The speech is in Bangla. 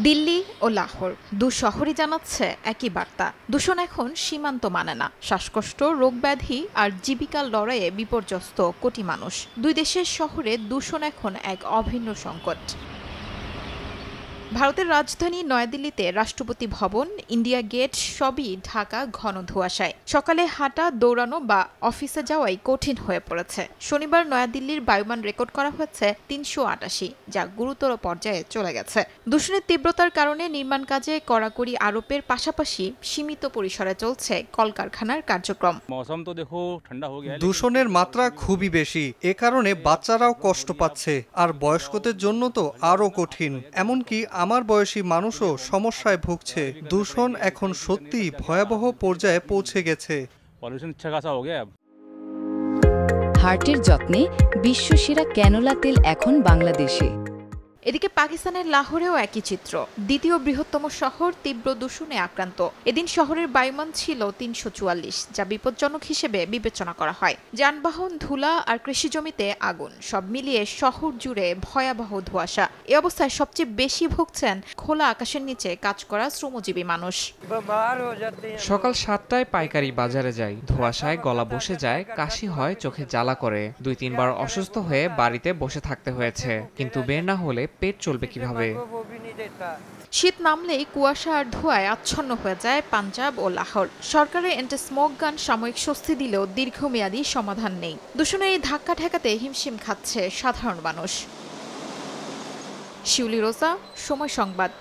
দিল্লি ও লাহোর দু শহরই জানাচ্ছে একই বার্তা। দূষণ এখন সীমান্ত মানে না। শ্বাসকষ্ট, রোগব্যাধি আর জীবিকার লড়াইয়ে বিপর্যস্ত কোটি মানুষ। দুই দেশের শহরে দূষণ এখন এক অভিন্ন সংকট। ভারতের রাজধানী নয়াদিল্লিতে রাষ্ট্রপতি ভবন, ইন্ডিয়া গেট সবই ঢাকা ঘন ধোঁয়াশায়। সকালে হাঁটা, দৌড়ানো বা অফিসে যাওয়াই কঠিন হয়ে পড়েছে। শনিবার নয়াদিল্লির বায়ুমান রেকর্ড করা হয়েছে ৩৮৮, যা গুরুতর পর্যায়ে চলে গেছে। দূষণের তীব্রতার কারণে নির্মাণ কাজে কড়াকড়ি আরোপের পাশাপাশি সীমিত পরিসরে চলছে কলকারখানার কার্যক্রম। দূষণের মাত্রা খুবই বেশি, এ কারণে বাচ্চারাও কষ্ট পাচ্ছে, আর বয়স্কদের জন্য তো আরও কঠিন। এমনকি আমার বয়সী মানুষও সমস্যায় ভুগছে। দূষণ এখন সত্যি ভয়াবহ পর্যায়ে পৌঁছে গেছে। হার্টের যত্নে বিশ্বসেরা ক্যানোলা তেল এখন বাংলাদেশে। এদিকে পাকিস্তানের লাহোরেও একই চিত্র। দ্বিতীয় বৃহত্তম শহর তীব্র দূষণে আক্রান্ত। এদিন শহরের বায়ুমান ছিল ৩৪৪, যা বিপজ্জনক হিসেবে বিবেচনা করা হয়। যানবাহন, ধুলা আর কৃষিজমিতে আগুন, সব মিলিয়ে শহর জুড়ে ভয়াবহ ধোঁয়াশা। এ অবস্থায় সবচেয়ে বেশি ভুগছেন খোলা আকাশের নিচে কাজ করা শ্রমজীবী মানুষ। সকাল 7টায় পাইকারি বাজারে যাই, ধোঁয়াশায় গলা বসে যায়, কাশি হয়, চোখে জ্বালা করে। ২-৩ বার অসুস্থ হয়ে বাড়িতে বসে থাকতে হয়েছে, কিন্তু বের না হলে পেট চলবে কিভাবে? শীত নামলেই কুয়াশা আর ধোঁয়ায় আচ্ছন্ন হয়ে যায় পাঞ্জাব ও লাহোর। সরকারের এন্টি স্মোক গান সাময়িক স্বস্তি দিলেও দীর্ঘমেয়াদী সমাধান নেই। দূষণের এই ধাক্কা ঠেকাতে হিমশিম খাচ্ছে সাধারণ মানুষ। শিউলি রোজা, সময় সংবাদ।